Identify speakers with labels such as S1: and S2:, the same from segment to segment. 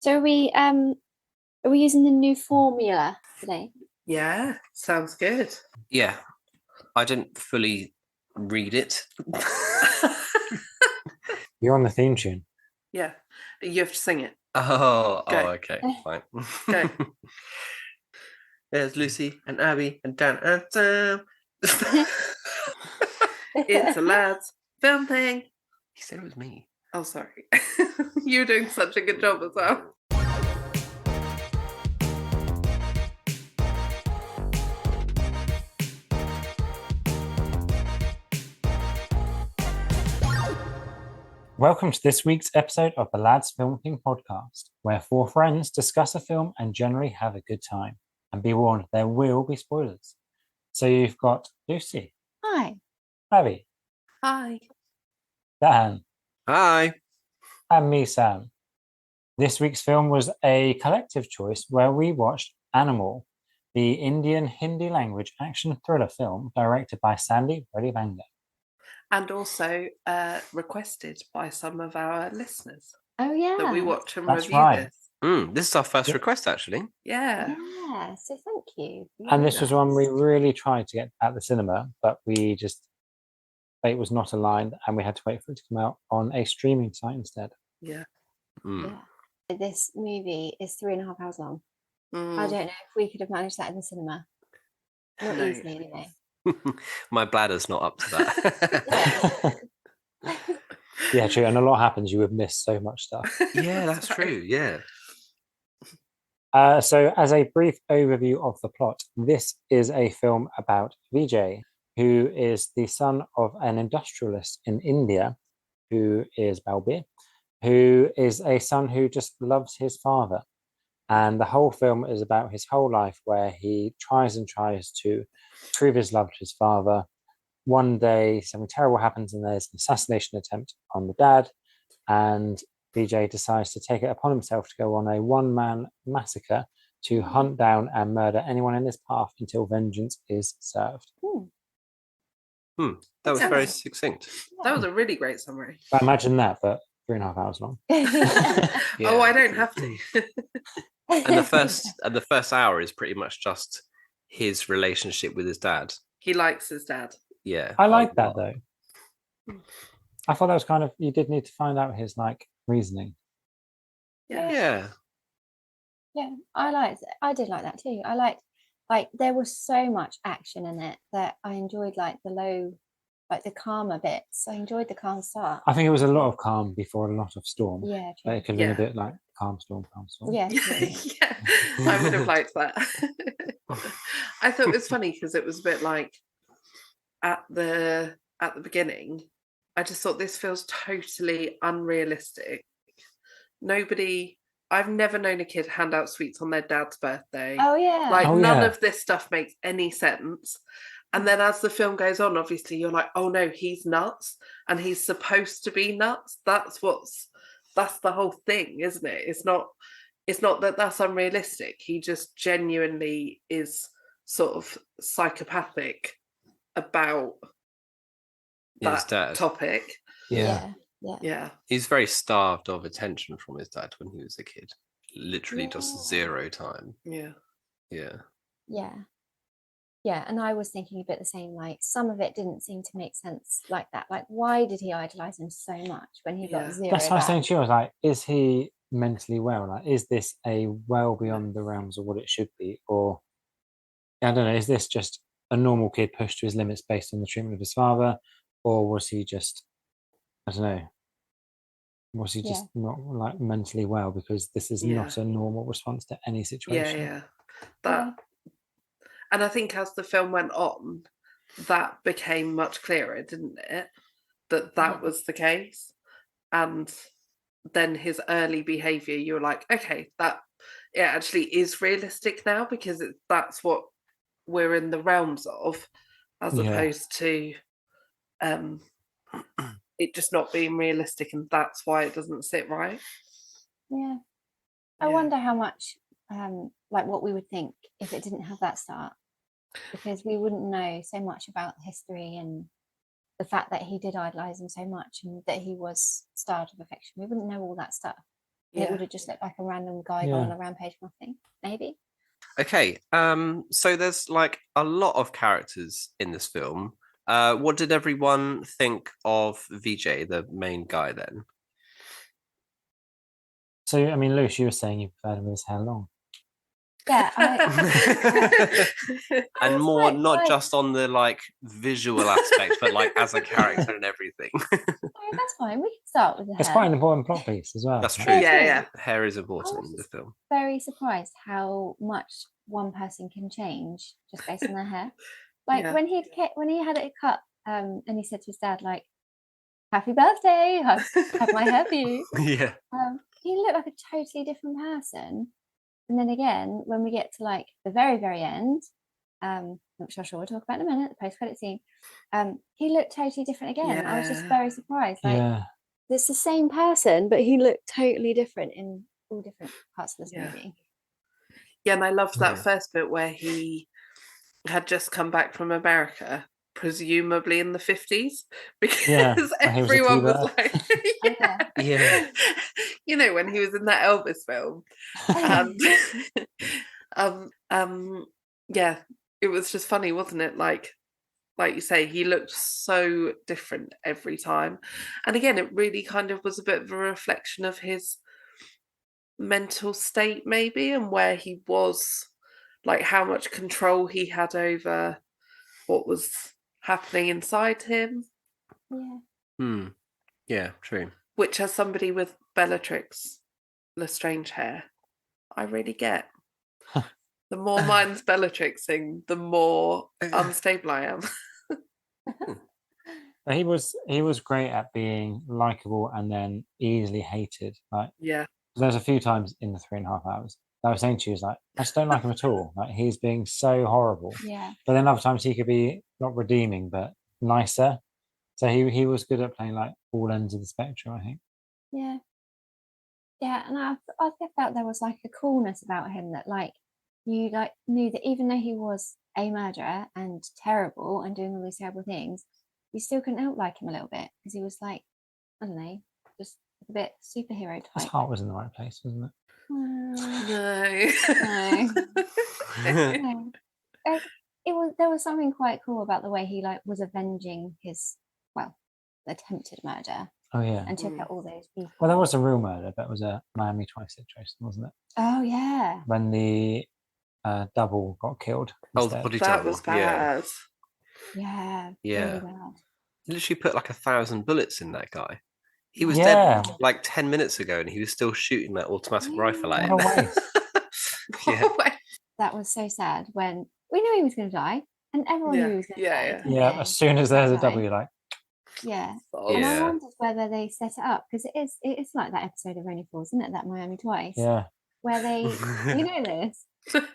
S1: So are we using the new formula today?
S2: Yeah, sounds good.
S3: Yeah, I didn't fully read it.
S4: You're on the theme tune.
S2: Yeah, you have to sing it.
S3: Oh,
S2: Go.
S3: okay, fine.
S2: Go.
S3: There's Lucy and Abby and Dan and Sam.
S2: It's a lads film thing.
S3: He said it was me.
S2: Oh, sorry. You're doing such a good job as well.
S4: Welcome to this week's episode of the Lads Film Thing podcast, where four friends discuss a film and generally have a good time. And be warned, there will be spoilers. So you've got Lucy,
S1: Hi.
S4: Abby,
S2: Hi.
S4: Dan,
S3: Hi.
S4: and me, Sam. This week's film was a collective choice where we watched Animal, the Indian Hindi language action thriller film directed by Sandeep Reddy Vanga.
S2: And also requested by some of our listeners
S1: Oh yeah.
S2: that we watch and
S4: That's
S2: review
S4: right.
S2: this.
S3: This is our first
S4: Yeah.
S3: request, actually.
S2: Yeah.
S1: Yeah. So thank you.
S4: And
S1: Very
S4: this was
S1: nice.
S4: one we really tried to get at the cinema, but it was not aligned and we had to wait for it to come out on a streaming site instead.
S2: Yeah.
S3: Mm.
S1: Yeah. This movie is 3.5 hours long. I
S2: Mm.
S1: don't know if we could have managed that in the cinema. Not
S2: No.
S1: easily, anyway.
S3: My bladder's not up to that.
S4: Yeah, true. And a lot happens. You would miss so much stuff.
S3: Yeah, that's true. Yeah.
S4: So, as a brief overview of the plot, this is a film about Vijay, who is the son of an industrialist in India, who is Balbir, who is a son who just loves his father. And the whole film is about his whole life, where he tries to prove his love to his father. One day, something terrible happens, and there's an assassination attempt on the dad. And Vijay decides to take it upon himself to go on a one-man massacre to hunt down and murder anyone in his path until vengeance is served.
S3: That was very
S2: Sounds-
S3: succinct.
S2: That was a really great summary.
S4: But imagine that, but 3.5 hours long.
S2: Oh, I don't have to.
S3: And the first hour is pretty much just his relationship with his dad.
S2: He likes his dad.
S3: Yeah.
S4: I like that though. I thought that was kind of, you did need to find out his reasoning.
S2: Yeah.
S1: Yeah, I did like that too. I liked, there was so much action in it that I enjoyed, the calmer bits. I enjoyed the calm start.
S4: I think it was a lot of calm before a lot of storm.
S1: Yeah,
S4: But
S1: true.
S4: it could have been a
S2: Yeah.
S4: bit like calm storm.
S1: Yeah, true.
S2: Yeah, I would have liked that. I thought it was funny because it was a bit like at the beginning, I just thought this feels totally unrealistic. I've never known a kid hand out sweets on their dad's birthday.
S1: Oh yeah.
S2: None
S4: yeah.
S2: of this stuff makes any sense. And then as the film goes on, obviously you're like, oh no, he's nuts and he's supposed to be nuts. That's the whole thing, isn't it? It's not that that's unrealistic. He just genuinely is sort of psychopathic about
S3: His
S2: that
S3: dad.
S2: topic.
S4: Yeah.
S2: Yeah.
S3: He's very starved of attention from his dad when he was a kid. Literally just
S1: Yeah.
S3: zero time.
S2: Yeah.
S3: Yeah.
S1: Yeah, and I was thinking a bit the same. Some of it didn't seem to make sense like that. Why did he idolize him so much when he
S2: Yeah.
S1: got zero?
S4: That's what I was
S1: back?
S4: saying to you. I was like, is he mentally well? Is this a well beyond the realms of what it should be? Or, I don't know, is this just a normal kid pushed to his limits based on the treatment of his father? Or was he just, I don't know, was he just not mentally well? Because this is not a normal response to any situation.
S2: Yeah. That, and I think as the film went on, that became much clearer, didn't it? That was the case. And then his early behavior, you were like, okay, that it actually is realistic now because that's what we're in the realms of, as opposed to it just not being realistic, and that's why it doesn't sit right.
S1: Yeah. I wonder how much, what we would think if it didn't have that start, because we wouldn't know so much about history and the fact that he did idolize him so much and that he was starved of affection. We wouldn't know all that stuff. And it
S2: Yeah.
S1: would have just looked like a random guy
S4: Yeah.
S1: going on a rampage or nothing. Maybe.
S3: Okay, so there's like a lot of characters in this film. What did everyone think of VJ, the main guy then?
S4: So, I mean, Lewis, you were saying you preferred him with his hair long.
S1: Yeah,
S3: And
S1: was
S3: more
S1: quite
S3: not
S1: like-
S3: just on the like visual aspect, but like as a character and everything.
S1: Oh, that's fine. We can start with the
S4: It's
S1: hair.
S4: quite an important plot piece as well.
S3: That's
S4: Like,
S3: true.
S1: Yeah,
S2: Yeah.
S3: Hair is
S1: I
S3: important
S1: was
S3: in the
S1: just
S3: film.
S1: very surprised how much one person can change just based on their hair. Like
S2: Yeah.
S1: when he had it cut, and he said to his dad, like, "Happy birthday! Have my hair for you."
S3: Yeah.
S1: He looked like a totally different person. And then again, when we get to like the very, very end, which I'm sure we'll talk about in a minute, the post-credit scene, he looked totally different again. I was just
S2: Yeah.
S1: very surprised. Like,
S4: yeah.
S1: it's the same person, but he looked totally different in all different parts of this
S2: Yeah.
S1: movie.
S2: Yeah, and I loved that
S3: Yeah.
S2: first bit where he had just come back from America, presumably in the 50s, because
S4: Yeah, when he was a
S2: everyone was
S4: T-bird.
S2: like,
S1: Oh, yeah.
S3: Yeah.
S2: you know, when he was in that Elvis film. And yeah, it was just funny, wasn't it? Like you say, he looked so different every time. And again, it really kind of was a bit of a reflection of his mental state, maybe, and where he was, like how much control he had over what was happening inside him.
S1: Yeah.
S3: Yeah, true.
S2: Which, as somebody with Bellatrix Lestrange hair, I really get. The more mine's Bellatrixing, the more unstable I am.
S4: But he was great at being likable and then easily hated. Like
S2: Yeah.
S4: there's a few times in the 3.5 hours that I was saying to you, is like, I just don't like him at all. Like he's being so horrible.
S1: Yeah.
S4: But then other times he could be not redeeming, but nicer. So he was good at playing like all ends of the spectrum, I think.
S1: Yeah. Yeah. And I felt there was like a coolness about him that like you like knew that even though he was a murderer and terrible and doing all these terrible things, you still couldn't help like him a little bit because he was like, I don't know, just a bit superhero
S4: His
S1: type.
S4: heart was in the right place, wasn't it?
S1: No. No. There was something quite cool about the way he like was avenging his attempted murder
S4: Oh yeah.
S1: and took out all those people.
S4: Well, that was a real murder. That was a Miami Twice situation, wasn't it?
S1: Oh yeah.
S4: When the double got killed.
S3: Oh, the
S4: instead.
S3: body
S2: That
S3: double.
S2: was
S3: Yeah.
S2: bad.
S1: Yeah.
S3: Yeah.
S1: Really bad.
S3: He literally put like 1,000 bullets in that guy. He was
S4: Yeah.
S3: dead like 10 minutes ago and he was still shooting that automatic rifle at
S4: What
S3: him.
S4: a waste.
S3: Yeah.
S1: That was so sad when we knew he was going to die, and everyone
S2: Yeah,
S1: knew he was going to
S2: yeah,
S1: die.
S2: yeah.
S1: didn't
S4: Yeah,
S1: they?
S4: as soon as there's a
S1: That
S4: double,
S1: guy.
S4: you're like,
S1: Yeah.
S2: Oh,
S1: And I
S3: Yeah.
S1: wondered whether they set it up because it's like that episode of Only Fools, isn't it? That Miami Twice,
S4: yeah.
S1: where they you know this.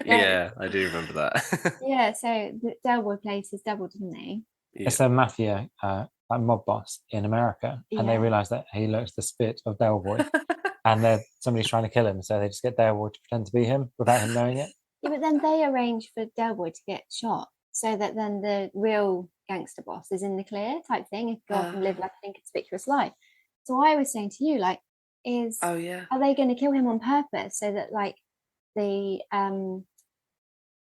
S3: Yeah, I do remember that.
S1: Yeah. So Delboy played his double, didn't he?
S4: It's a mafia like mob boss in America, and they
S1: Yeah.
S4: realise that he looks the spit of Del Boy, and somebody's trying to kill him, so they just get Del Boy to pretend to be him without him knowing it.
S1: Yeah, but then they arrange for Delboy to get shot so that then the real gangster boss is in the clear type thing and go off and live like an inconspicuous life. So I was saying to you, like,
S2: Oh yeah.
S1: are they going to kill him on purpose so that like the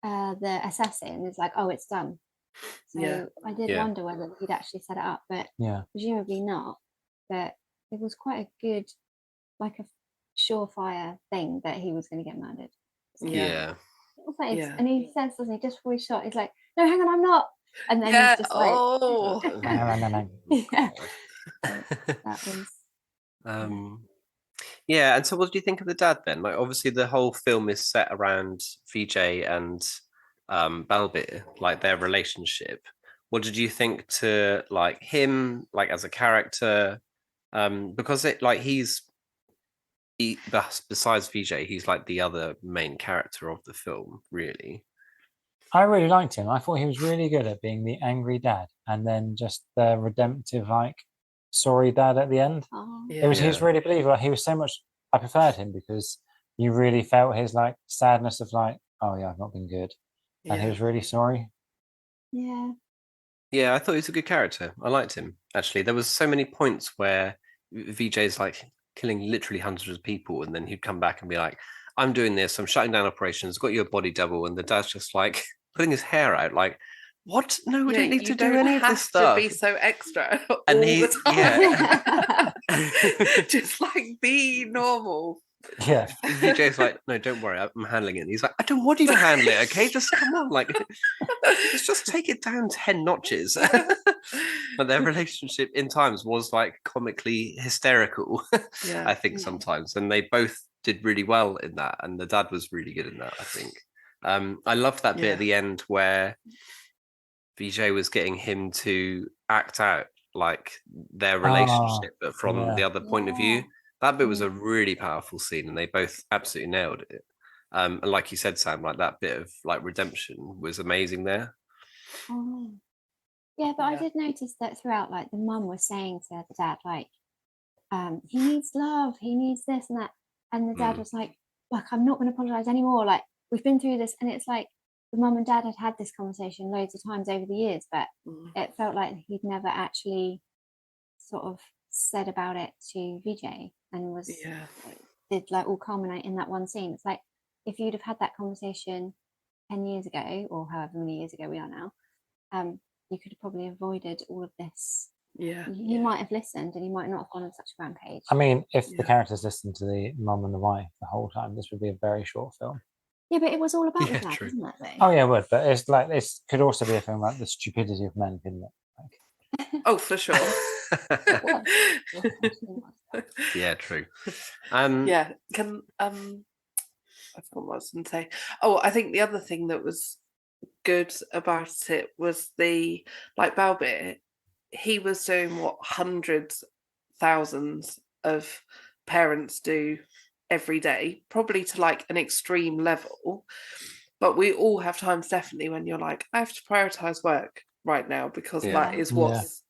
S1: assassin is like, oh, it's done. So
S2: Yeah.
S1: I did
S3: Yeah.
S1: wonder whether he'd actually set it up, but
S4: Yeah.
S1: presumably not. But it was quite a good, like a surefire thing that he was going to get murdered. So,
S3: Yeah.
S1: little face.
S2: Yeah.
S1: And he says, doesn't he, just before he shot, he's like, no, hang on, I'm not. And then
S2: Yeah.
S1: he's just like,
S2: Oh.
S4: No.
S1: yeah, that was.
S3: Yeah, and so what do you think of the dad then? Like obviously the whole film is set around VJ and Balbir, like their relationship. What did you think to like him, like as a character? Because it like besides VJ, he's like the other main character of the film, really.
S4: I really liked him. I thought he was really good at being the angry dad, and then just the redemptive, like sorry dad at the end.
S1: Oh,
S2: Yeah.
S4: He was really believable. He was so much. I preferred him because you really felt his like sadness of like, oh yeah, I've not been good, and he was really sorry.
S1: yeah.
S3: Yeah, I thought he was a good character. I liked him actually. There was so many points where VJ's like, killing literally hundreds of people, and then he'd come back and be like, I'm doing this, I'm shutting down operations, got you a body double, and the dad's just like putting his hair out, like, what? No, we don't need
S2: you
S3: to do
S2: don't
S3: any of this
S2: have
S3: stuff.
S2: to be so extra
S3: And
S2: all
S3: he-
S2: the time.
S3: yeah.
S2: Just like be normal.
S4: Yeah.
S3: VJ's like, no, don't worry, I'm handling it. And he's like, I don't want you to handle it, okay? Just come on, like, let's just take it down 10 notches. But their relationship in times was like comically hysterical,
S2: Yeah.
S3: I think sometimes. And they both did really well in that. And the dad was really good in that, I think. I loved that bit at the end where VJ was getting him to act out like their relationship, but from the other point of view. That bit was a really powerful scene, and they both absolutely nailed it. And like you said, Sam, like that bit of like redemption was amazing there.
S1: Oh. Yeah, but I did notice that throughout, like the mum was saying to the dad, like, he needs love, he needs this and that. And the dad was like, look, I'm not going to apologize anymore. Like, we've been through this. And it's like the mum and dad had had this conversation loads of times over the years, but it felt like he'd never actually sort of said about it to VJ and was did like all culminate in that one scene. It's like if you'd have had that conversation 10 years ago or however many years ago we are now, you could have probably avoided all of this. You might have listened and you might not have gone on such a rampage.
S4: I mean, if the characters listened to the mum and the wife the whole time, this would be a very short film.
S1: Yeah, but it was all about the dad, isn't it? Though?
S4: Oh yeah, it would. But it's like this could also be a film about the stupidity of men, couldn't it? Like,
S2: oh, for sure.
S3: Yeah, true.
S2: Yeah, can I forgot what I was going to say. Oh, I think the other thing that was good about it was the like Balbit. He was doing what hundreds, thousands of parents do every day, probably to like an extreme level. But we all have times definitely when you're like, I have to prioritize work right now because that is what's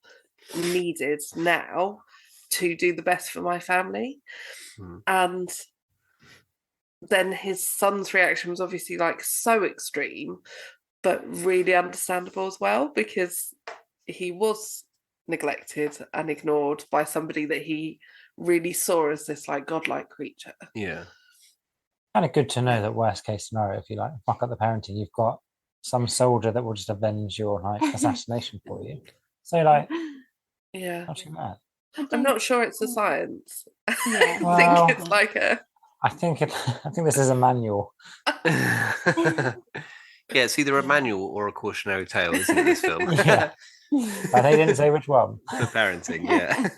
S2: needed now to do the best for my family. And then his son's reaction was obviously like so extreme, but really understandable as well, because he was neglected and ignored by somebody that he really saw as this like godlike creature.
S3: Yeah.
S4: Kind of good to know that worst case scenario, if you like fuck up the parenting, you've got some soldier that will just avenge your like assassination for you. So like, not too bad.
S2: I'm not sure it's a science.
S1: Yeah.
S2: I think it's like a.
S4: I think this is a manual.
S3: Yeah, it's either a manual or a cautionary tale, isn't it? This film.
S4: Yeah, but they didn't say which one.
S3: For parenting, yeah.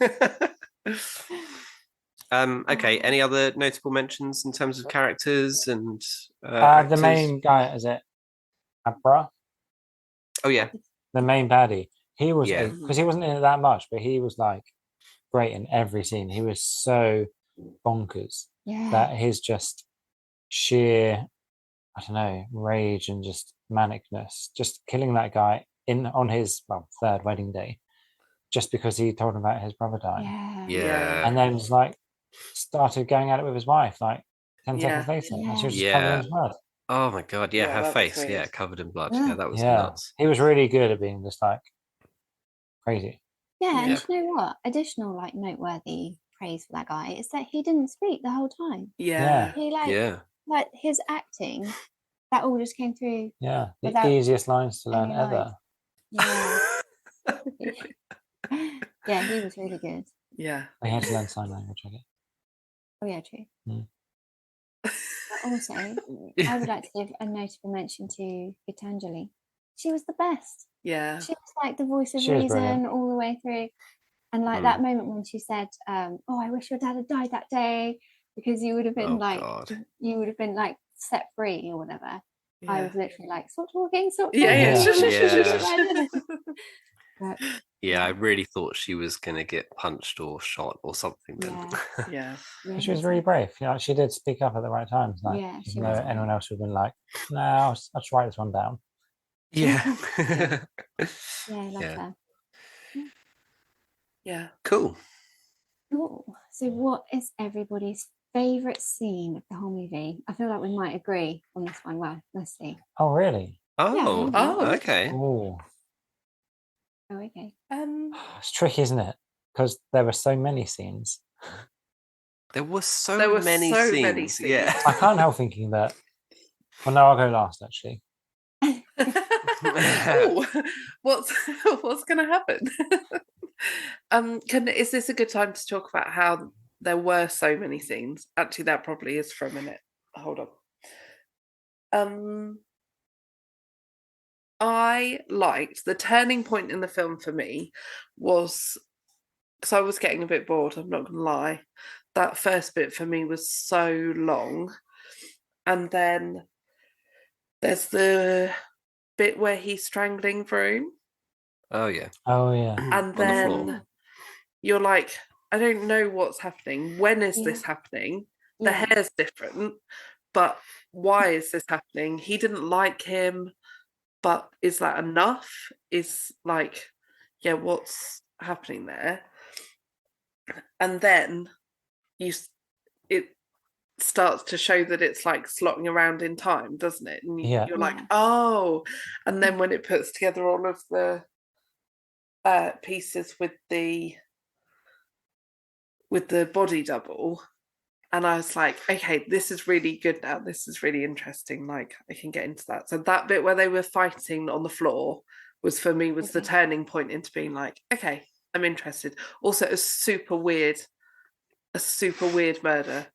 S3: Okay. Any other notable mentions in terms of characters and
S4: the main guy, is it Abra?
S3: Oh yeah,
S4: the main baddie. He was
S3: Yeah.
S4: because he wasn't in it that much, but he was like great in every scene. He was so bonkers that his just sheer, I don't know, rage and just manicness, just killing that guy on his third wedding day, just because he told him about his brother dying.
S3: Yeah.
S4: And then just like started going at it with his wife like 10 seconds later, and she was just covered in blood.
S3: Oh my god, yeah, her
S2: that was
S3: face,
S2: weird.
S3: covered in blood. Yeah, that was
S4: Yeah,
S3: nuts.
S4: he was really good at being just like crazy.
S1: Yeah, and you know what? Additional like noteworthy praise for that guy is that he didn't speak the whole time.
S2: Yeah.
S1: He like his acting, that all just came through.
S4: Yeah, the
S1: without
S4: easiest lines to learn
S1: any
S4: ever.
S1: lines. Yeah, he was really good.
S2: Yeah.
S4: I had to learn sign language, I guess.
S1: Oh yeah, true.
S4: Mm.
S1: But also, I would like to give a notable mention to Gitanjali. She was the best.
S2: Yeah.
S1: She was like the voice of
S4: She was
S1: reason
S4: brilliant.
S1: all the way through. And like that moment when she said, oh, I wish your dad had died that day because you would have been you would have been like set free or whatever.
S2: Yeah.
S1: I was literally like, stop talking, stop talking.
S2: Yeah.
S1: But,
S3: Yeah, I really thought she was gonna get punched or shot or something.
S2: Yeah.
S4: She was really brave. You know, she did speak up at the right times. Like, even though anyone else would have been like, "No, I'll just write this one down."
S3: Yeah.
S1: Yeah, I love her.
S2: Yeah.
S3: Cool.
S1: Cool. So, what is everybody's favourite scene of the whole movie? I feel like we might agree on this one. Well, let's see.
S4: Oh, really?
S3: Oh,
S2: Oh.
S3: okay.
S4: Oh,
S1: okay.
S4: it's tricky, isn't it? Because there were so many scenes.
S3: There were so
S2: There were
S3: many
S2: so
S3: scenes.
S2: many scenes.
S3: Yeah.
S4: I can't help thinking that. Well, no, I'll go last actually.
S2: Oh, what's going to happen? Is this a good time to talk about how there were so many scenes? Actually, that probably is for a minute. Hold on. I liked the turning point in the film for me was because I was getting a bit bored. I'm not going to lie. That first bit for me was so long, and then there's the bit where he's strangling Vroom.
S3: Oh yeah.
S4: Oh yeah.
S2: And
S3: On the floor.
S2: then you're like, I don't know what's happening. When is this happening? The
S1: Yeah.
S2: hair's different, but why is this happening? He didn't like him, but is that enough? Is like, yeah, what's happening there? And then it starts to show that it's like slotting around in time, doesn't it? And
S4: Yeah.
S2: you're like, oh. And then when it puts together all of the pieces with the body double, and I was like, okay, this is really good now. This is really interesting. Like, I can get into that. So that bit where they were fighting on the floor was for me was the turning point into being like, okay, I'm interested. Also, a super weird murder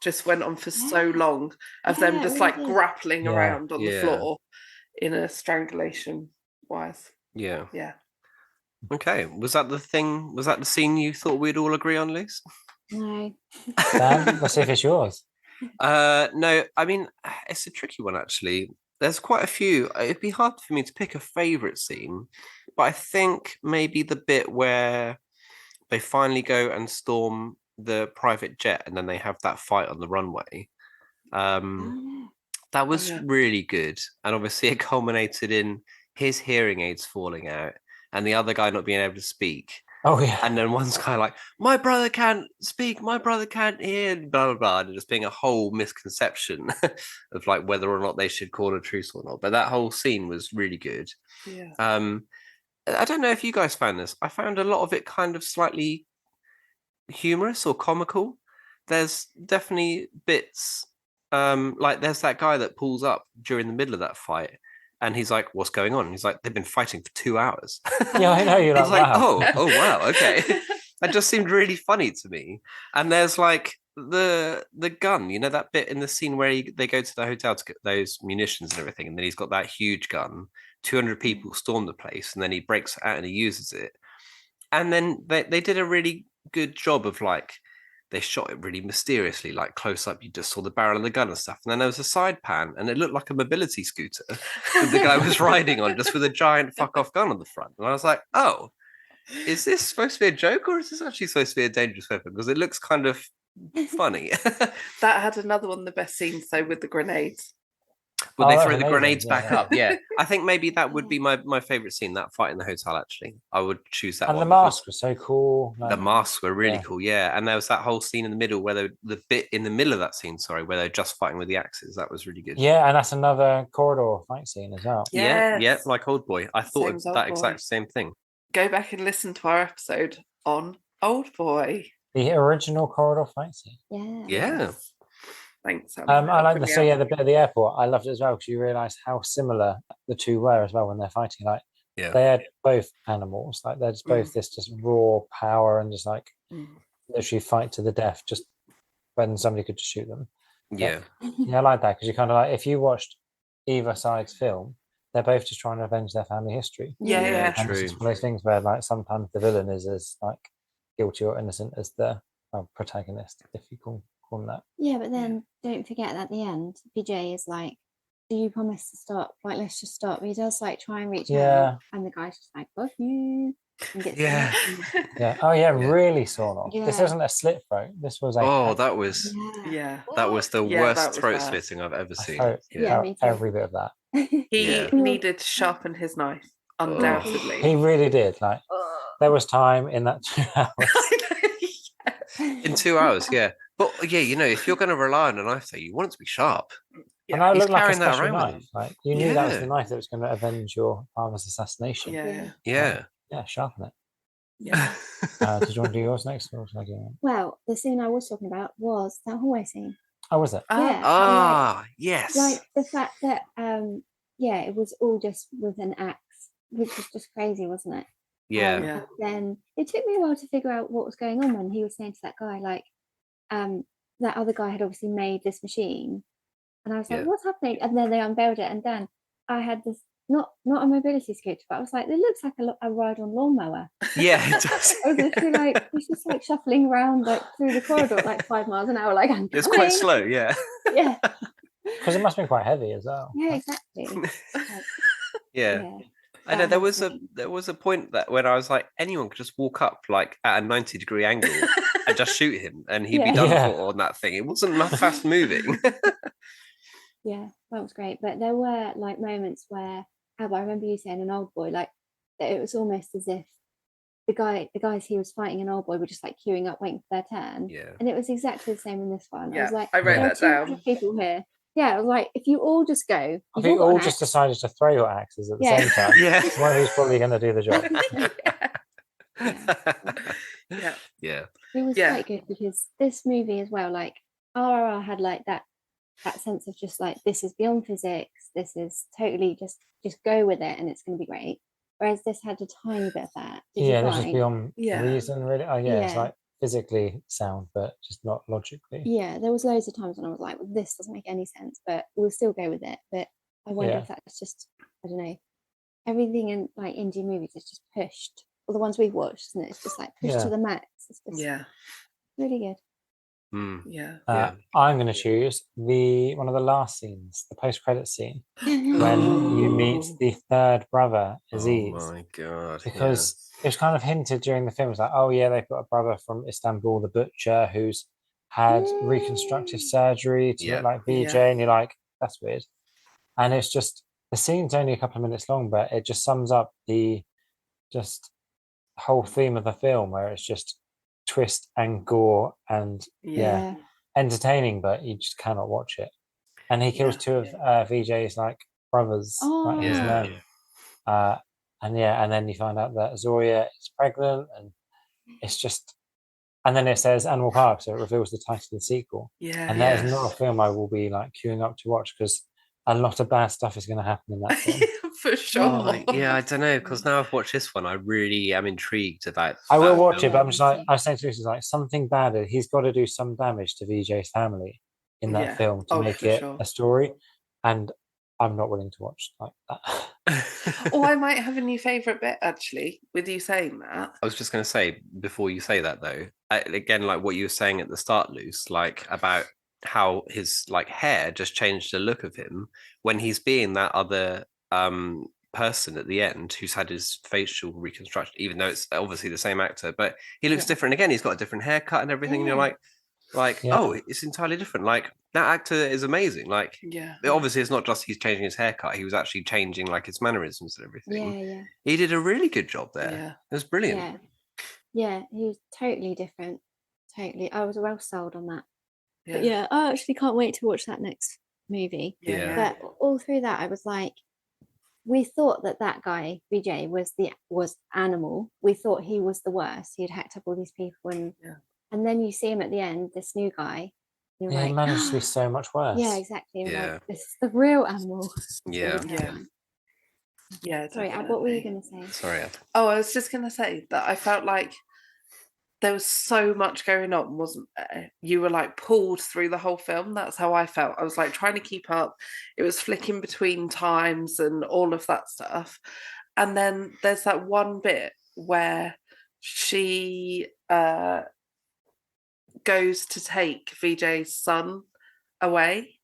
S2: just went on for so long of them just like grappling around on the floor in a strangulation wise.
S3: Yeah.
S2: Yeah.
S3: Okay. Was that the thing? Was that the scene you thought we'd all agree on, Luce?
S1: No.
S4: Dan, let's see if it's yours.
S3: No, I mean, it's a tricky one actually. There's quite a few. It'd be hard for me to pick a favorite scene, but I think maybe the bit where they finally go and storm the private jet and then they have that fight on the runway. That was really good. And obviously it culminated in his hearing aids falling out and the other guy not being able to speak.
S4: Oh yeah.
S3: And then one's kind of like, my brother can't speak, my brother can't hear, blah, blah, blah. And just being a whole misconception of like whether or not they should call a truce or not. But that whole scene was really good.
S2: Yeah.
S3: I don't know if you guys found this. I found a lot of it kind of slightly humorous or comical. There's definitely bits like there's that guy that pulls up during the middle of that fight and he's like, what's going on? And he's like, they've been fighting for 2 hours.
S4: Yeah, I know. You're
S3: It's like,
S4: wow.
S3: oh wow, okay. That just seemed really funny to me. And there's like the gun, you know, that bit in the scene where they go to the hotel to get those munitions and everything, and then he's got that huge gun. 200 people storm the place, and then he breaks it out and he uses it. And then they did a really good job of like they shot it really mysteriously, like close up. You just saw the barrel of the gun and stuff. And then there was a side pan, and it looked like a mobility scooter that the guy was riding on, just with a giant fuck off gun on the front. And I was like, oh, is this supposed to be a joke, or is this actually supposed to be a dangerous weapon? Because it looks kind of funny.
S2: That had another one of the best scenes though with the grenades.
S3: Well,
S4: Oh,
S3: they
S4: that
S3: throw
S4: was
S3: the
S4: amazing.
S3: grenades
S4: Yeah,
S3: back
S4: yeah.
S3: up. Yeah, I think maybe that would be my favorite scene. That fight in the hotel. Actually, I would choose that
S4: And
S3: one.
S4: the mask was so cool.
S3: The
S4: Like,
S3: masks were really
S4: Yeah.
S3: cool, yeah. And there was that whole scene in the middle where the bit in the middle of that scene, sorry, where they're just fighting with the axes. That was really good.
S4: yeah, and that's another corridor fight scene as well.
S3: Yeah,
S2: Yes.
S3: like Old Boy. I thought
S2: Same
S3: of
S2: as Old
S3: that
S2: Boy.
S3: exact same thing.
S2: Go back and listen to our episode on Old Boy.
S4: The original corridor fight scene.
S1: Yeah.
S3: Yeah.
S2: Thanks.
S4: I like
S2: helping
S4: the
S2: me
S4: so yeah
S2: out.
S4: the bit of the airport. I loved it as well because you realise how similar the two were as well when they're fighting. Like
S3: Yeah.
S4: they had both animals. Like they're just both this just raw power and just like literally fight to the death. Just when somebody could just shoot them.
S3: Yeah.
S4: Yeah, I like that because you kind of like if you watched either side's film, they're both just trying to avenge their family history.
S2: Yeah.
S4: And it's just one of those things where like sometimes the villain is as like guilty or innocent as the protagonist, if you call them that.
S1: Yeah, but then don't forget at the end, BJ is like, do you promise to stop? Like, let's just stop. He does like try and reach out, and the guy's just like, fuck you. And gets
S3: Yeah.
S4: Yeah. Oh yeah, really sawn off. This
S1: Yeah.
S4: isn't a slit throat. This was a
S3: that was
S2: Yeah.
S3: that was the
S2: Yeah,
S3: worst
S2: that was
S3: throat
S2: bad.
S3: slitting I've ever seen.
S4: felt
S1: me too.
S4: every bit of that.
S2: He
S3: Yeah.
S2: needed to sharpen his knife, undoubtedly.
S4: He really did. Like there was time in that 2 hours.
S3: In 2 hours, yeah. But yeah, you know, if you're going to rely on a knife, though, you want it to be sharp.
S2: Yeah.
S4: And that
S3: He's
S4: looked like a
S3: carrying that
S4: special
S3: around with
S4: knife.
S3: him.
S4: Like you knew that was
S3: Yeah.
S4: the knife that was going to avenge your father's assassination.
S2: Yeah.
S3: Yeah.
S4: Yeah, sharpen it.
S2: Yeah.
S4: Did you want to do yours next? Or should I do it?
S1: Well, the scene I was talking about was that hallway scene.
S4: Oh, was it?
S1: Yeah.
S3: Ah, yes.
S1: Like the fact that it was all just with an axe, which was just crazy, wasn't it?
S3: Yeah.
S2: Yeah.
S1: And then it took me a while to figure out what was going on when he was saying to that guy, like, that other guy had obviously made this machine, and I was like,
S3: Yeah.
S1: what's happening? And then they unveiled it, and then I had this not a mobility scooter, but I was like, it looks like a ride on lawnmower.
S3: Yeah, it does.
S1: I was literally like, he's just like shuffling around like through the corridor at like 5 miles an hour, like I'm
S3: It's
S1: coming.
S3: quite slow, yeah.
S1: Yeah.
S4: Because it must have been quite heavy as well.
S1: Yeah, exactly. Like,
S3: Yeah. I know
S1: that
S3: there
S1: whole
S3: was
S1: scene.
S3: a point that when I was like, anyone could just walk up like at a 90-degree angle and just shoot him and he'd be
S1: Yeah.
S3: done
S4: Yeah.
S3: for on that thing. It wasn't fast moving.
S1: Yeah, that was great. But there were like moments where, Alba, I remember you saying an old boy, like that it was almost as if the guys he was fighting an old boy were just like queuing up, waiting for their turn.
S3: Yeah.
S1: And it was exactly the same in this one. I
S2: Yeah,
S1: was like,
S2: I wrote
S1: there are
S2: that
S1: 200
S2: down.
S1: people here. Yeah, I was like, if you all just go,
S4: I
S1: you've
S4: think
S1: all
S4: all
S1: got an
S4: just
S1: axe.
S4: decided to throw your axes at the
S1: Yeah.
S4: same time.
S3: Yeah.
S4: One who's probably going to do the job.
S2: Yeah.
S3: Yeah.
S1: It was
S2: Yeah.
S1: quite good because this movie as well, like RRR had like that sense of just like, this is beyond physics, this is totally just go with it and it's going to be great. Whereas this had a tiny bit of that. Did
S4: Yeah,
S1: you
S4: this is
S1: find?
S4: beyond
S2: Yeah.
S4: reason, really. Oh, yeah, it's
S1: Yeah.
S4: like physically sound, but just not logically.
S1: Yeah, there was loads of times when I was like, well, this doesn't make any sense, but we'll still go with it. But I wonder
S4: Yeah.
S1: if that's just, I don't know, everything in like indie movies is just pushed. Or the ones we've watched, isn't it? It's just like pushed
S4: Yeah.
S1: to the max. It's just
S2: Yeah.
S1: really good.
S3: Mm.
S2: Yeah.
S3: Yeah.
S4: I'm going to choose one of the last scenes, the post-credit scene, when you meet
S2: Ooh.
S4: the third brother,
S3: Oh
S4: Aziz.
S3: my god.
S4: Because it was kind of hinted during the film. It's like, oh yeah, they've got a brother from Istanbul, the butcher, who's had reconstructive surgery to
S3: Yeah.
S4: look like VJ,
S2: Yeah.
S4: and you're like, that's weird. And it's just the scene's only a couple of minutes long, but it just sums up the just whole theme of the film, where it's just twist and gore and
S2: Yeah.
S4: entertaining, but you just cannot watch it. And he kills
S2: Yeah.
S4: two of VJ's like brothers, like his
S1: Oh.
S3: Yeah.
S4: men. And then you find out that Zoria is pregnant, and it's just, and then it says Animal Park, so it reveals the title of the sequel.
S2: Yeah.
S4: And that is
S3: Yes.
S4: not a film I will be like queuing up to watch, because a lot of bad stuff is going to happen in that film.
S2: For sure.
S3: Oh, yeah, I don't know, because now I've watched this one, I really am intrigued about
S4: I will
S3: that
S4: watch
S3: film.
S4: it, but I'm just like, I was saying to Lucy, like, something bad, he's got to do some damage to VJ's family in that
S2: Yeah.
S4: film to
S2: Oh,
S4: make
S2: for
S4: it
S2: sure.
S4: a story. And I'm not willing to watch like that.
S2: Oh, I might have a new favourite bit actually, with you saying that.
S3: I was just going to say, before you say that though, again, like what you were saying at the start, Luce, like about how his like hair just changed the look of him when he's being that other person at the end who's had his facial reconstruction, even though it's obviously the same actor, but he looks
S1: Yeah.
S3: different again. He's got a different haircut and everything. And you're
S1: Yeah.
S3: like,
S4: Yeah.
S3: oh, it's entirely different. Like that actor is amazing. Like
S2: Yeah.
S3: obviously it's not just he's changing his haircut, he was actually changing like his mannerisms and everything.
S1: Yeah.
S3: He did a really good job there.
S2: Yeah.
S3: It was brilliant.
S1: Yeah, he was totally different. Totally. I was well sold on that.
S2: Yeah.
S1: But yeah, I actually can't wait to watch that next movie.
S2: Yeah.
S1: But all through that, I was like, we thought that guy VJ was Animal. We thought he was the worst. He'd hacked up all these people, and then you see him at the end, this new guy. You're
S4: Yeah,
S1: like,
S4: he managed to be so much worse.
S1: yeah, exactly. You're
S3: Yeah.
S1: like, this is the real Animal.
S3: Yeah.
S2: Yeah. Yeah.
S1: Sorry, Ab, what were you
S2: definitely.
S1: going to say?
S3: Sorry, Ab.
S2: Oh, I was just going to say that I felt like there was so much going on, wasn't there? You were like pulled through the whole film. That's how I felt. I was like trying to keep up. It was flicking between times and all of that stuff. And then there's that one bit where she goes to take VJ's son away,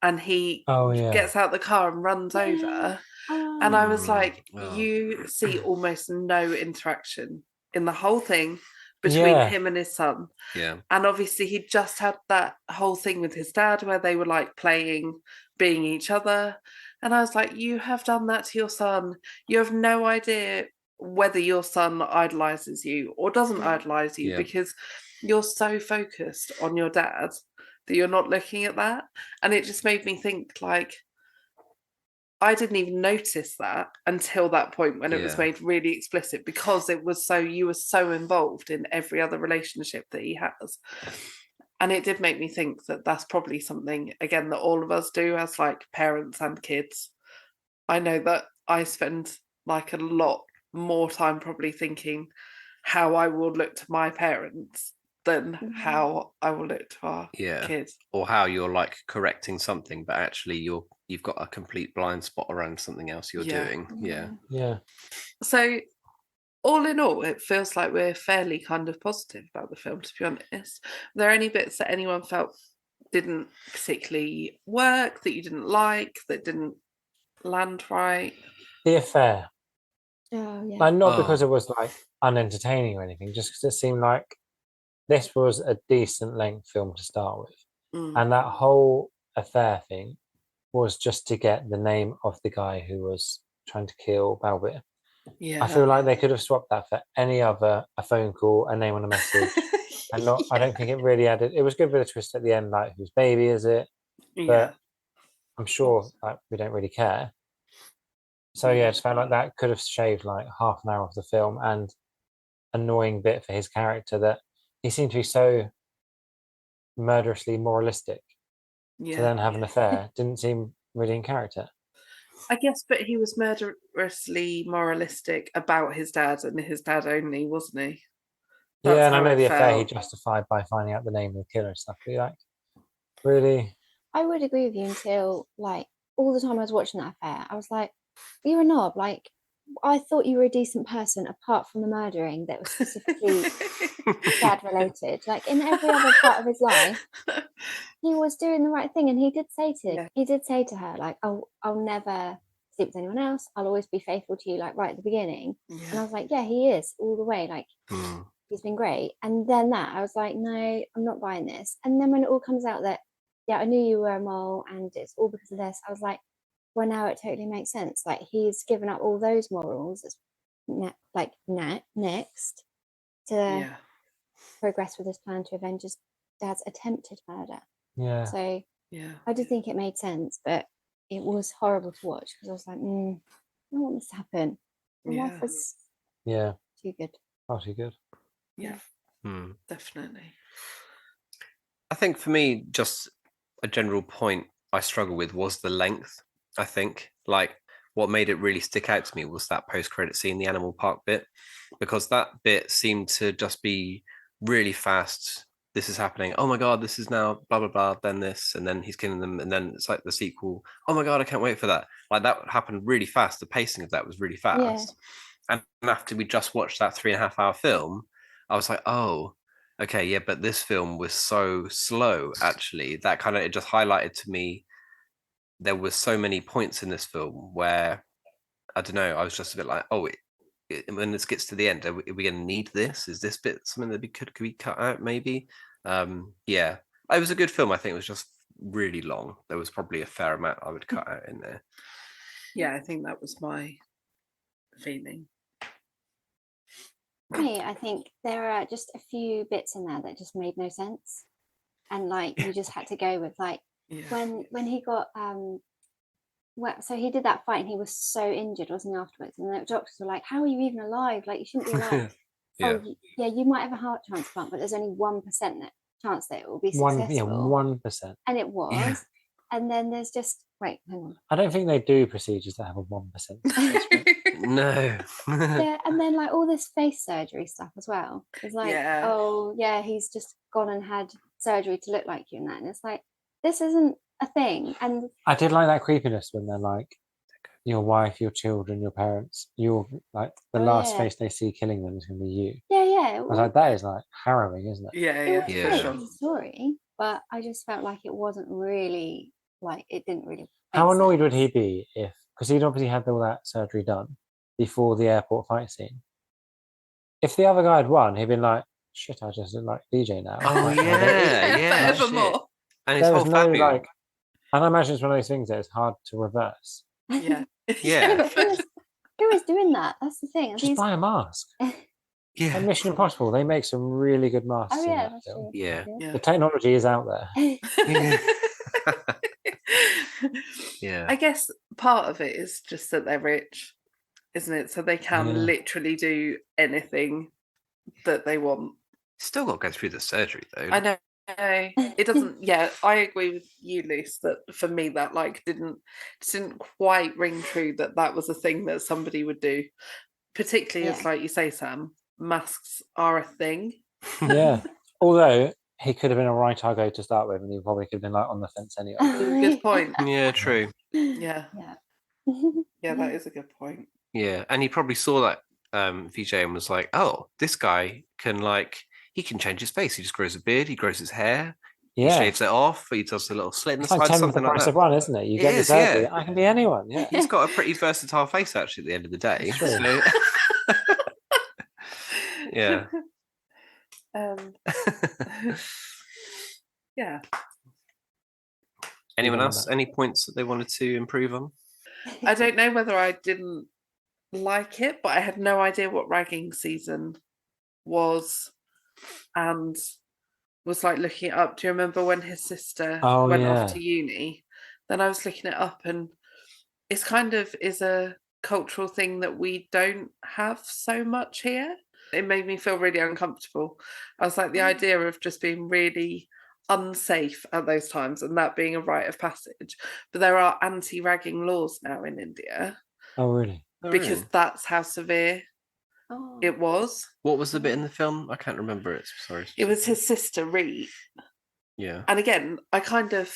S2: and he gets out the car and runs over. And I was like, you see almost no interaction in the whole thing between him and his son.
S3: Yeah.
S2: And obviously he just had that whole thing with his dad where they were like playing, being each other. And I was like, you have done that to your son. You have no idea whether your son idolizes you or doesn't idolize you, because you're so focused on your dad that you're not looking at that. And it just made me think, like, I didn't even notice that until that point when it was
S3: Yeah.
S2: made really explicit, because it was you were so involved in every other relationship that he has. And it did make me think that that's probably something, again, that all of us do as like parents and kids. I know that I spend like a lot more time probably thinking how I will look to my parents than how I will look to our kids.
S3: Or how you're like correcting something, but actually you've got a complete blind spot around something else you're doing.
S4: Yeah.
S2: So all in all, it feels like we're fairly kind of positive about the film, to be honest. Were there any bits that anyone felt didn't particularly work, that you didn't like, that didn't land right?
S4: The affair.
S1: Oh yeah.
S4: Like, not because it was like unentertaining or anything, just because it seemed like this was a decent length film to start with. And that whole affair thing was just to get the name of the guy who was trying to kill Balbir.
S2: Yeah.
S4: I feel like they could have swapped that for any other, a phone call, a name on a message. And not, I don't think it really added. It was good with a twist at the end, like whose baby is it? But I'm sure like we don't really care. So yeah, I just felt like that could have shaved like half an hour of the film, and annoying bit for his character that he seemed to be so murderously moralistic to then have an affair didn't seem really in character.
S2: I guess, but he was murderously moralistic about his dad and his dad only, wasn't he?
S4: Yeah, and I know the affair he justified by finding out the name of the killer and stuff. But like, really?
S1: I would agree with you until like all the time I was watching that affair, I was like, you're a knob. Like, I thought you were a decent person apart from the murdering that was specifically dad related. Like in every other part of his life, he was doing the right thing, and he did say to her, like, I'll never sleep with anyone else. I'll always be faithful to you, like right at the beginning. And I was like, yeah, he is all the way. Like he's been great. And then I was like, no, I'm not buying this. And then when it all comes out that, yeah, I knew you were a mole and it's all because of this, I was like, well, now it totally makes sense. Like he's given up all those morals next to progress with his plan to avenge his dad's attempted murder.
S4: Yeah.
S1: So I did think it made sense, but it was horrible to watch because I was like, I don't want this to happen. The wife was too good.
S4: Oh, too good.
S2: Yeah. Definitely.
S3: I think for me, just a general point I struggle with was the length. I think like what made it really stick out to me was that post-credit scene, the animal park bit, because that bit seemed to just be really fast. This is happening. Oh my God, this is now blah, blah, blah. Then this, and then he's killing them. And then it's like the sequel. Oh my God, I can't wait for that. Like that happened really fast. The pacing of that was really fast. And after we just watched that 3.5 hour film, I was like, oh, okay, yeah, but this film was so slow, actually. That kind of, it just highlighted to me there were so many points in this film where, I don't know, I was just a bit like, oh, when this gets to the end, are we going to need this? Is this bit something that could be cut out, maybe? Yeah, it was a good film. I think it was just really long. There was probably a fair amount I would cut out in there.
S2: Yeah, I think that was my feeling.
S1: I think there are just a few bits in there that just made no sense, and like you just had to go with like when he got so he did that fight and he was so injured, wasn't he, afterwards? And the doctors were like, how are you even alive? Like you shouldn't be alive. You might have a heart transplant, but there's only 1% chance that it will be successful.
S4: 1%.
S1: And it was. And then there's just hang on.
S4: I don't think they do procedures that have a 1%.
S3: No.
S1: And then like all this face surgery stuff as well. It's like, oh yeah, he's just gone and had surgery to look like you and that. And it's like, this isn't a thing. And
S4: I did like that creepiness when they're like, your wife, your children, your parents, you're like the last face they see killing them is going to be you.
S1: Yeah.
S4: I was like, that is like harrowing, isn't it?
S1: It was great as a story, but I just felt like it wasn't really like it didn't really.
S4: How annoyed would he be if, because he'd obviously had all that surgery done before the airport fight scene. If the other guy had won, he'd been like, shit, I just look like DJ now.
S3: Oh
S4: like,
S3: yeah.
S2: Forevermore.
S3: And his
S4: there was
S3: whole
S4: no
S3: family.
S4: like, and I imagine it's one of those things that it's hard to reverse.
S2: Yeah.
S3: Yeah.
S1: Who is doing that? That's the thing.
S4: Just buy a mask.
S3: Yeah.
S4: Like Mission Impossible, they make some really good masks.
S1: Oh
S4: in
S1: yeah,
S4: that
S1: that's
S4: film.
S1: true.
S3: Yeah.
S4: The technology is out there.
S3: Yeah.
S2: I guess part of it is just that they're rich, isn't it? So they can
S4: Yeah.
S2: literally do anything that they want.
S3: Still got to go through the surgery though.
S2: I know. It doesn't. Yeah, I agree with you, Luce. That for me, that like didn't quite ring true. That was a thing that somebody would do, particularly as,
S1: Yeah.
S2: like you say, Sam, masks are a thing.
S4: Yeah. Although he could have been a right Argo to start with, and he probably could have been like on the fence anyway.
S2: Good point.
S3: Yeah, true.
S2: Yeah,
S1: Yeah.
S2: yeah, that is a good point.
S3: Yeah, and he probably saw that VJ and was like, "Oh, this guy can he can change his face. He just grows a beard, he grows his hair, he
S4: Yeah.
S3: shaves it off, he does a little slit in the
S4: It's like
S3: side,
S4: 10 for the
S3: something like
S4: price
S3: that."
S4: of one, isn't it? You
S3: It
S4: get the
S3: is,
S4: surgery.
S3: yeah.
S4: I can be anyone. Yeah.
S3: He's got a pretty versatile face actually at the end of the day.
S4: That's true.
S3: So yeah.
S2: Yeah.
S3: Anyone
S4: Yeah,
S3: else? Any points that they wanted to improve on?
S2: I don't know whether I didn't like it, but I had no idea what ragging season was, and was like looking it up. Do you remember when his sister
S4: Oh,
S2: went
S4: yeah.
S2: off to uni? Then I was looking it up, and it's kind of is a cultural thing that we don't have so much here. It made me feel really uncomfortable. I was like, the idea of just being really unsafe at those times and that being a rite of passage. But there are anti-ragging laws now in India
S4: Oh, really?
S3: Oh,
S2: because
S3: really?
S2: that's how severe
S1: Oh.
S2: it was.
S3: What was the bit in the film? I can't remember it. Sorry.
S2: It was his sister, Reed.
S3: Yeah.
S2: And again, I kind of,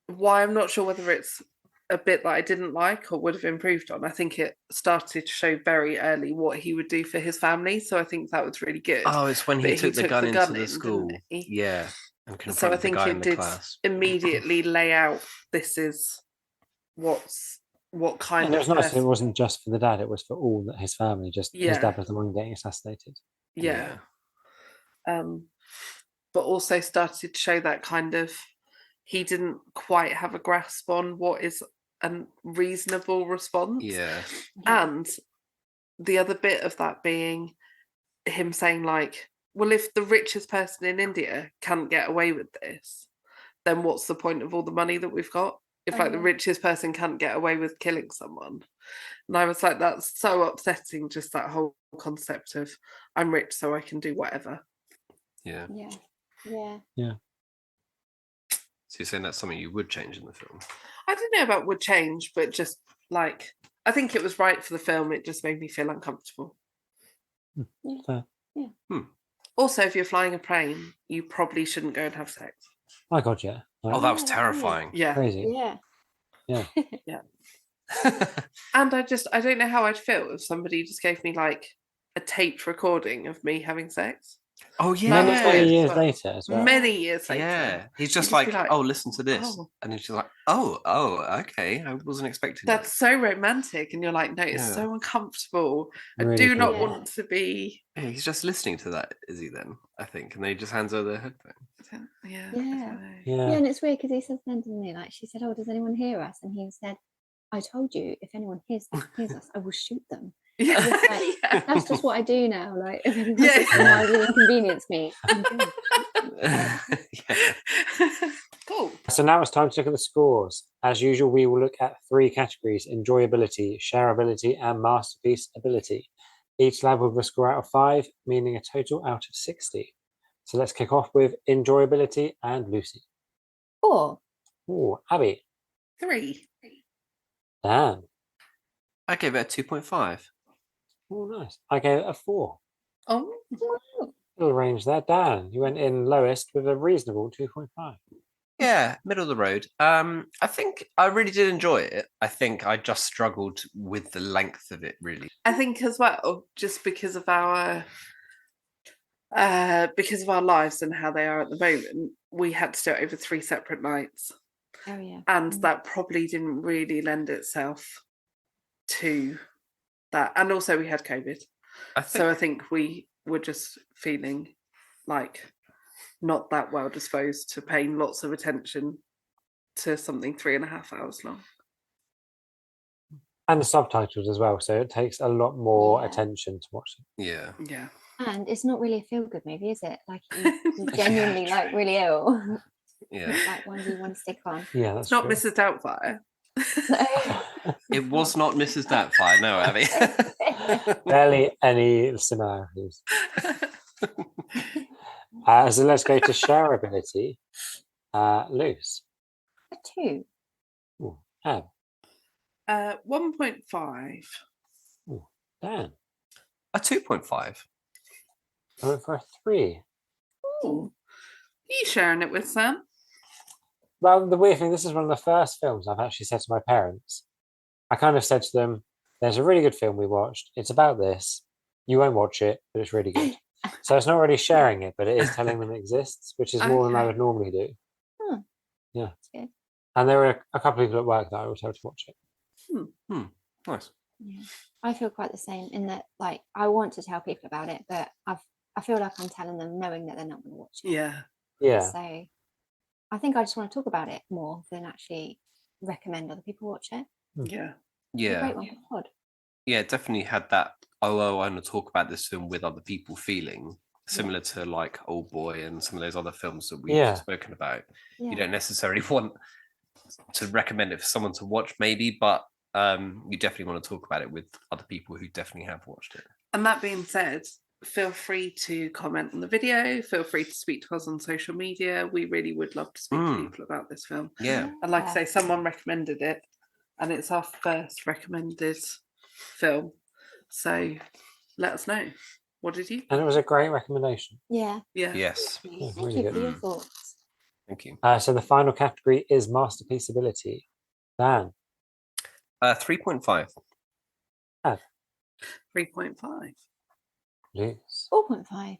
S2: why I'm not sure whether it's a bit that I didn't like or would have improved on. I think it started to show very early what he would do for his family. So I think that was really good.
S3: Oh, it's when he
S2: But
S3: took the gun into the
S2: in,
S3: school.
S2: didn't he?
S3: Yeah. And
S2: So I
S3: confronted the
S2: think
S3: guy
S2: it
S3: in the
S2: did
S3: class.
S2: immediately lay out this is what kind
S4: And it
S2: of
S4: was nice that it
S2: person.
S4: wasn't just for the dad, it was for all his family. Just his
S2: Yeah.
S4: dad was the one getting assassinated.
S2: Yeah. But also started to show that kind of he didn't quite have a grasp on what is a reasonable response.
S3: Yeah.
S2: And the other bit of that being him saying like, well, if the richest person in India can't get away with this, then what's the point of all the money that we've got? If like the richest person can't get away with killing someone. And I was like, that's so upsetting, just that whole concept of I'm rich so I can do whatever.
S3: Yeah.
S1: Yeah. Yeah.
S3: So you're saying that's something you would change in the film?
S2: I don't know about would change, but just like I think it was right for the film. It just made me feel uncomfortable.
S4: Fair.
S2: Also, if you're flying a plane, you probably shouldn't go and have sex.
S4: My God, yeah. Like,
S3: Oh, that was
S1: Yeah,
S3: terrifying.
S2: Yeah.
S4: crazy.
S1: Yeah.
S2: Yeah. And I don't know how I'd feel if somebody just gave me like a taped recording of me having sex.
S3: Oh
S2: That
S3: yeah.
S2: was
S4: Many
S2: weird.
S4: years
S2: But
S4: later as well.
S2: Many years later.
S3: Yeah. He's just
S2: just
S3: like,
S2: be like,
S3: oh, listen to this.
S2: oh.
S3: And she's like, oh, okay. I wasn't expecting that.
S2: That's so romantic. And you're like, no, it's
S3: Yeah.
S2: so uncomfortable. I
S4: Really
S2: do not
S4: creepy.
S2: want to be.
S3: Yeah, he's just listening to that, is he then? I think. And then he just hands her the headphone.
S2: Yeah.
S1: Yeah.
S2: I don't know.
S1: Yeah,
S4: Yeah.
S1: and it's weird because he said then, didn't he? Like she said, "Oh, does anyone hear us?" And he said, "I told you, if anyone hears us, I will shoot them."
S2: Yeah.
S1: I was like,
S2: Yeah.
S1: That's just what I do now. Like if anyone
S2: Yeah.
S1: says mildly inconvenience me, I'm good.
S3: yeah.
S2: Cool.
S4: So now it's time to look at the scores. As usual, we will look at 3 categories: enjoyability, shareability, and masterpiece ability. Each lab will have a score out of 5, meaning a total out of 60. So let's kick off with enjoyability and Lucy.
S1: 4.
S4: Oh, Abby,
S2: 3.
S4: Dan.
S3: I gave it a 2.5.
S4: Oh, nice. I gave it a 4.
S2: Oh.
S4: Little range there. Dan, you went in lowest with a reasonable 2.5.
S3: Yeah, middle of the road. I think I really did enjoy it. I think I just struggled with the length of it, really.
S2: I think as well, just because of our lives and how they are at the moment, we had to do it over 3 separate nights.
S1: Oh yeah.
S2: And that probably didn't really lend itself to that. And also we had COVID. So I think we were just feeling like not that well disposed to paying lots of attention to something 3.5 hours long.
S4: And the subtitles as well. So it takes a lot more
S1: Yeah.
S4: attention to watch it.
S3: Yeah.
S2: Yeah.
S1: And it's not really a feel-good movie, is it? Like you're genuinely like really ill.
S3: Yeah.
S1: Like one you want to stick on.
S4: Yeah, that's
S2: It's not
S4: true.
S2: Mrs. Doubtfire.
S3: It was not Mrs. Doubtfire, no, Abby.
S4: Barely any similarities. So let's go to shareability. Loose.
S1: A 2.
S4: Ooh, Ab.
S2: 1.5.
S4: Ooh, Dan.
S3: A 2.5.
S4: I went for a 3.
S2: Ooh. You sharing it with Sam?
S4: Well, the weird thing, this is one of the first films I've actually said to my parents. I kind of said to them, there's a really good film we watched. It's about this. You won't watch it, but it's really good. So it's not really sharing it, but it is telling them it exists, which is more than I
S2: Okay.
S4: would normally do.
S1: Hmm.
S4: Yeah.
S1: That's good.
S4: And there were a couple of people at work that I would tell to watch it.
S3: Nice.
S1: Yeah. I feel quite the same in that, like, I want to tell people about it, but I feel like I'm telling them knowing that they're not going to watch it.
S2: Yeah.
S4: Yeah.
S1: So I think I just want to talk about it more than actually recommend other people watch it.
S2: Yeah.
S1: It's a
S3: Yeah.
S1: great one for the pod.
S3: Yeah, it definitely had that, I want to talk about this film with other people feeling, similar to like Old Boy and some of those other films that we've
S4: Yeah.
S3: spoken about.
S1: Yeah.
S3: You don't necessarily want to recommend it for someone to watch, maybe, but you definitely want to talk about it with other people who definitely have watched it.
S2: And that being said, feel free to comment on the video. Feel free to speak to us on social media. We really would love to speak to people about this film.
S3: Yeah.
S2: And like I say, someone recommended it, and it's our first recommended film. So let us know. What did you?
S4: And it was a great recommendation.
S1: Yeah.
S2: Yeah.
S3: Yes.
S4: Yeah,
S1: Thank
S4: really
S1: you
S4: good.
S1: for your thoughts.
S3: Thank you.
S4: So the final category is masterpiece ability. Dan.
S3: 3.5.
S2: 3.5.
S4: Loose.
S1: 4.5.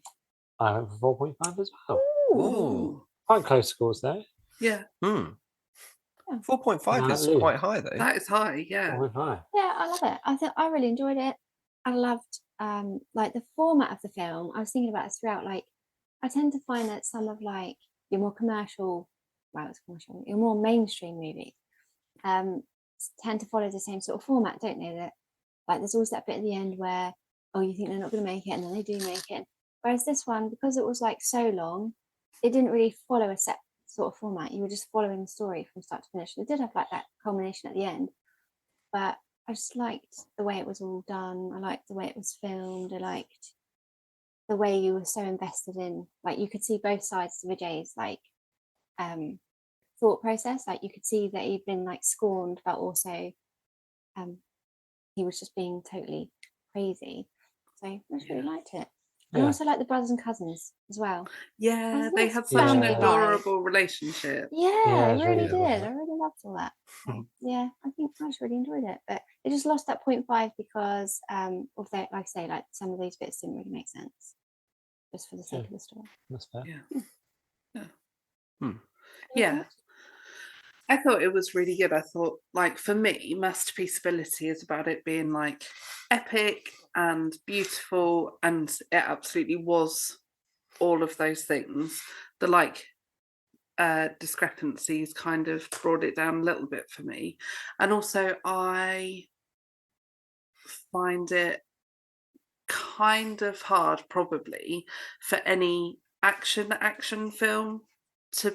S4: I went for 4.5 as well.
S3: Ooh.
S4: Quite close scores there.
S2: Yeah.
S3: 4.5 is
S4: Loose.
S3: quite high, though.
S2: That is high. Yeah.
S4: 4.5.
S1: Yeah, I love it. I really enjoyed it. I loved like the format of the film. I was thinking about this throughout. Like, I tend to find that some of like your more commercial, well, it's commercial, your more mainstream movies tend to follow the same sort of format, don't they? That like there's always that bit at the end where, oh, you think they're not going to make it, and then they do make it. Whereas this one, because it was like so long, it didn't really follow a set sort of format. You were just following the story from start to finish. It did have like that culmination at the end, but I just liked the way it was all done. I liked the way it was filmed. I liked the way you were so invested in, like, you could see both sides to Vijay's like thought process. Like, you could see that he'd been like scorned, but also he was just being totally crazy. So I just really liked it. And
S4: Yeah.
S1: also like the brothers and cousins as well.
S2: Yeah.
S1: That's
S2: They
S1: nice
S2: had such an
S1: family vibe.
S2: adorable relationship.
S1: Yeah,
S4: Yeah,
S1: I
S4: it's
S1: really
S4: really
S1: did.
S4: adorable.
S1: I really loved all that. So, yeah, I think I just really enjoyed it. But it just lost that 0.5 because of that, like I say, like some of these bits didn't really make sense. Just for the sake of the story.
S4: That's fair.
S2: Yeah.
S1: Your
S2: Yeah.
S1: thoughts?
S2: I thought it was really good. I thought, like, for me, masterpiece ability is about it being like epic and beautiful, and it absolutely was all of those things. The like discrepancies kind of brought it down a little bit for me. And also I find it kind of hard probably for any action film to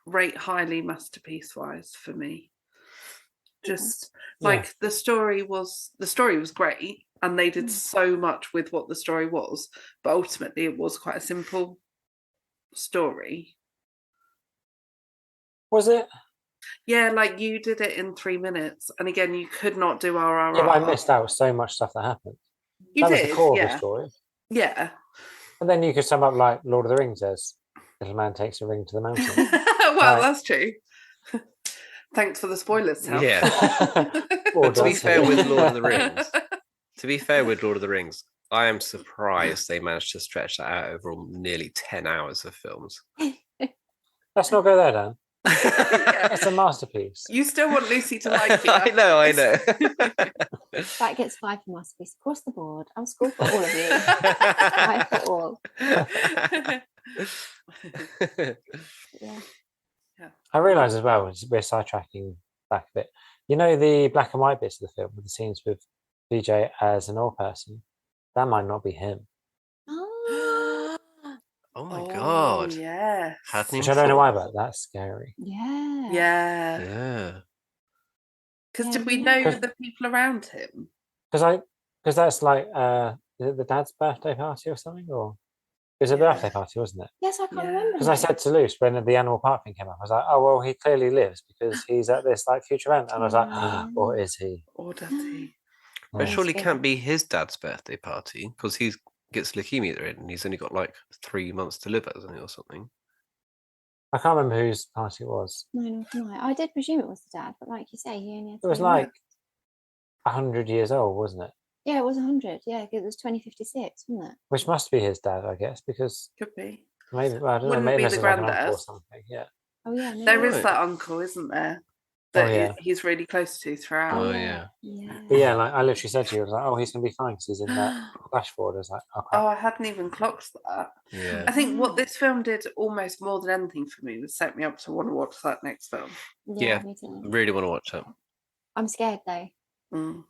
S2: rate highly masterpiece wise for me. Just like the story was great, and they did so much with what the story was, but ultimately it was quite a simple story.
S4: Was it?
S2: Yeah, like you did it in 3 minutes, and again, you could not do RRR.
S4: Yeah, but I missed out so much stuff that happened.
S2: You
S4: That
S2: did,
S4: was the core of
S2: yeah,
S4: the story.
S2: yeah.
S4: And then you could sum up like Lord of the Rings as little man takes a ring to the mountain.
S2: Well,
S4: Right.
S2: that's true. Thanks for the spoilers, Sam.
S3: Yeah.
S4: Or
S3: But to be
S4: does
S3: fair
S4: he?
S3: with Lord of the Rings, I am surprised they managed to stretch that out over nearly 10 hours of films.
S4: Let's not go there, Dan.
S2: Yeah.
S4: It's a masterpiece.
S2: You still want Lucy to like you.
S3: I know.
S1: That gets 5 for masterpiece across the board. I'll score for all of you. 5 for all. Yeah.
S4: I realise as well, we're sidetracking back a bit. You know the black and white bits of the film with the scenes with VJ as an old person? That might not be him.
S1: Oh,
S3: Oh my god.
S2: Yes.
S3: Hadn't
S4: Which
S3: even
S4: I don't know
S3: thought-
S4: why, but that's scary.
S1: yeah.
S2: Yeah.
S3: Yeah.
S2: Because
S1: Yeah,
S2: did we
S1: we
S2: know
S1: know.
S2: the people around him?
S4: Because that's like is it the dad's birthday party or something, or it was a
S2: Yeah.
S4: birthday party, wasn't it?
S1: Yes, I can't
S2: Yeah.
S1: remember.
S4: Because I
S1: now.
S4: said to Luce when the animal park thing came up, I was like, oh well, he clearly lives because he's at this like future event, and I was like, or is he?
S2: Or does he?
S3: But
S4: Yeah.
S3: surely
S1: Yes,
S3: can't be his dad's birthday party because he gets leukemia there and he's only got like 3 months to live, hasn't he, or something?
S4: I can't remember whose party it was.
S1: No, nor can I. I did presume it was the dad, but like you say, he only had
S4: It was
S1: 3
S4: like
S1: months.
S4: 100 years old, wasn't it?
S1: Yeah, it was 100. Yeah, 'cause it was 2056, wasn't it?
S4: Which must be his dad, I guess, because
S2: Could be.
S4: maybe I don't know,
S2: Wouldn't
S4: maybe
S2: be
S4: this
S2: the
S4: is like an uncle or
S2: granddad.
S4: something. Yeah.
S1: Oh yeah, maybe.
S2: There is
S3: Right.
S2: that uncle, isn't there?
S4: Oh,
S2: That
S4: yeah.
S2: he's really close to throughout.
S3: Oh,
S1: yeah.
S4: But yeah, like I literally said to you, I was like, oh, he's gonna be fine because he's in that flash forward. I was like, oh crap.
S2: Oh, I hadn't even clocked that.
S3: Yeah.
S2: I think what
S1: Wow.
S2: this film did almost more than anything for me was set me up to want to watch that next film.
S1: Yeah,
S3: Yeah.
S1: me too.
S3: Really want to watch that.
S1: I'm scared though.
S2: Mm.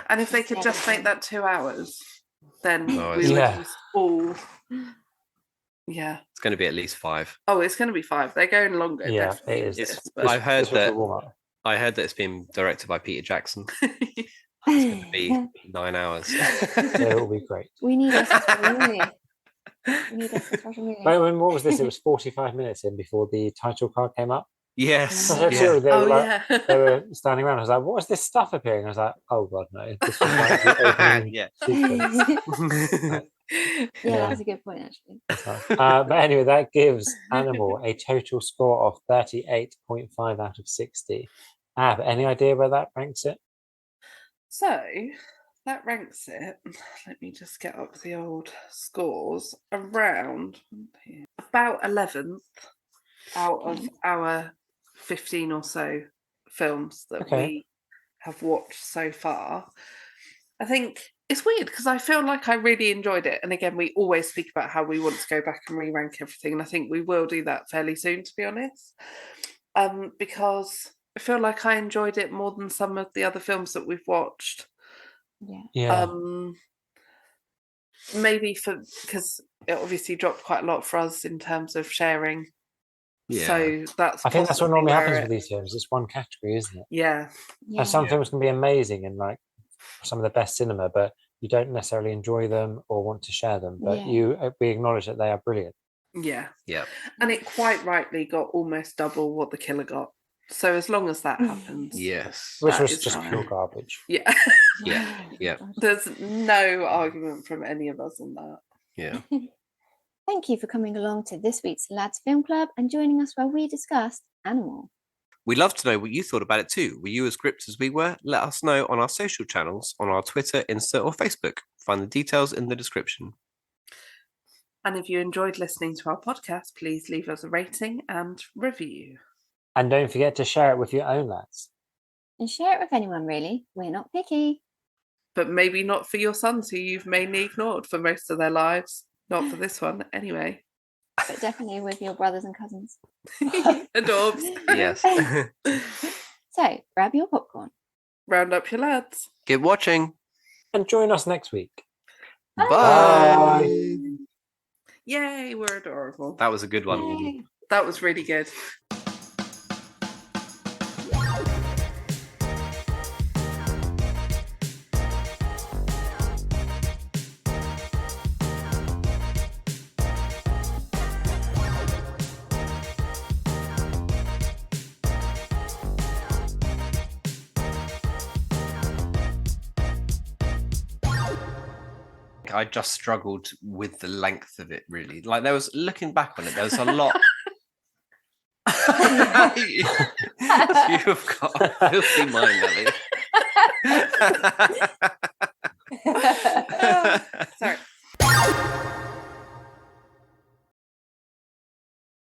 S2: And if they could just make that 2 hours, then
S3: No,
S2: we
S3: it's-
S2: would
S4: Yeah.
S2: just all. Yeah.
S3: It's going to be at least 5.
S2: Oh, it's going to be 5. They're going longer.
S4: Yeah,
S2: Definitely.
S4: it is.
S2: Yes,
S3: I've
S2: but
S3: heard
S4: this was the
S3: that.
S4: warm-up.
S3: I heard that it's been directed by Peter Jackson. It's going to be 9 hours.
S4: It will be great.
S1: We need us a special movie. We need us a special movie.
S4: But when what was this? It was 45 minutes in before the title card came up.
S3: Yes.
S4: So I said to
S3: Yeah.
S4: you, they
S2: oh
S4: were like,
S2: yeah.
S4: they were standing around. I was like, what is this stuff appearing? I was like, oh god, no. This was like the opening
S3: Yeah.
S4: sequence.
S1: Yeah, that's a good point actually.
S4: That's nice. But anyway, that gives Animal a total score of 38.5 out of 60. Ab, any idea where that ranks it?
S2: So that ranks it. Let me just get up the old scores. Around about 11th out of our 15 or so films that
S4: Okay.
S2: we have watched so far. I think it's weird because I feel like I really enjoyed it. And again, we always speak about how we want to go back and re-rank everything. And I think we will do that fairly soon, to be honest. Because I feel like I enjoyed it more than some of the other films that we've watched.
S1: Yeah.
S4: Yeah.
S2: Maybe because it obviously dropped quite a lot for us in terms of sharing.
S3: Yeah.
S2: So that's
S4: I think that's what
S2: possibly
S4: normally
S2: where
S4: happens
S2: it-
S4: with these films. It's one category, isn't it?
S2: Yeah.
S1: Yeah.
S4: And some
S3: Yeah.
S4: films can be amazing and like some of the best cinema, but you don't necessarily enjoy them or want to share them. But
S1: Yeah.
S4: we acknowledge that they are brilliant.
S2: Yeah.
S3: Yeah.
S2: And it quite rightly got almost double what The Killer got. So as long as that happens.
S3: Yes.
S4: Which
S2: That
S4: was
S2: is
S4: just
S2: fine.
S4: pure garbage.
S2: Yeah.
S3: Yeah. Yeah.
S2: There's no argument from any of us on that.
S3: Yeah.
S1: Thank you for coming along to this week's Lads Film Club and joining us while we discussed Animal.
S3: We'd love to know what you thought about it too. Were you as gripped as we were? Let us know on our social channels, on our Twitter, Insta, or Facebook. Find the details in the description.
S2: And if you enjoyed listening to our podcast, please leave us a rating and review.
S4: And don't forget to share it with your own lads.
S1: And share it with anyone, really. We're not picky.
S2: But maybe not for your sons who you've mainly ignored for most of their lives. Not for this one, anyway.
S1: But definitely with your brothers and cousins.
S2: Adorbs.
S3: Yes.
S1: So, grab your popcorn.
S2: Round up your lads.
S3: Keep watching.
S4: And join us next week.
S3: Bye.
S2: Yay, we're adorable.
S3: That was a good one.
S1: Yay.
S2: That was really good.
S3: I just struggled with the length of it, really. Like, there was, looking back on it, there was a lot. You've got a filthy mind, Ellie.
S2: Sorry.